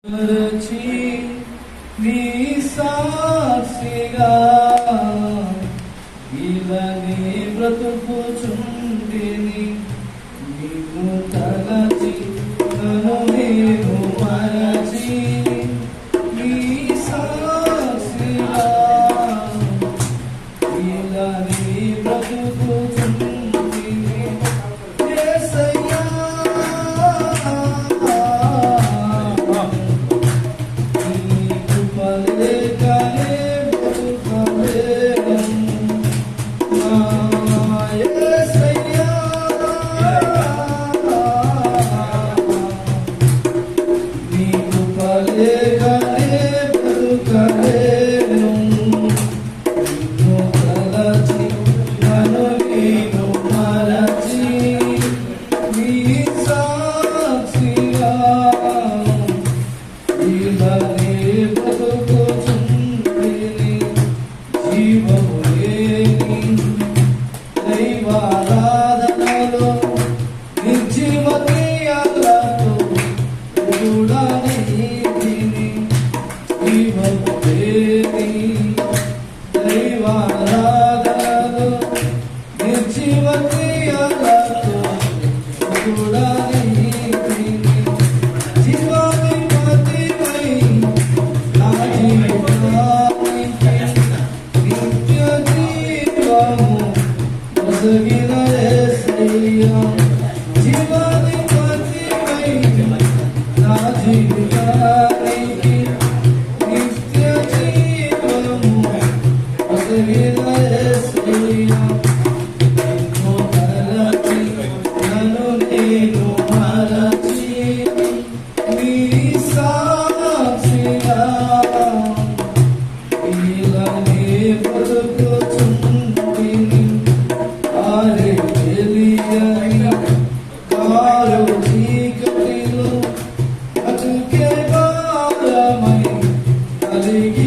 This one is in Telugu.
నీ సాక్షిగా ఇలానే బ్రతుకుచుంటిని నీకు తలచి నన్ను నేను మరచి నీ సాక్షిగా ఇలానే బ్రతుకుచుంటిని దైవారాధనలో నిర్జీవ క్రియలతో దైవారాధనలో నిర్జీవ క్రియలతో జీవాధిపతిపై నా జీవానికి నిత్య జీవము ఒసగిన యేసయ్యా జీవాధిపతిపై నా జీవానికి నిత్య జీవము ఒసగిన యేసయ్యా నన్ను నేను మరచి నీ సాక్షిగా ఇలానే బ్రతుకుచుంటిని ఆరే తెలియని కారు చీకటిలో బతుకే భారమై కలిగి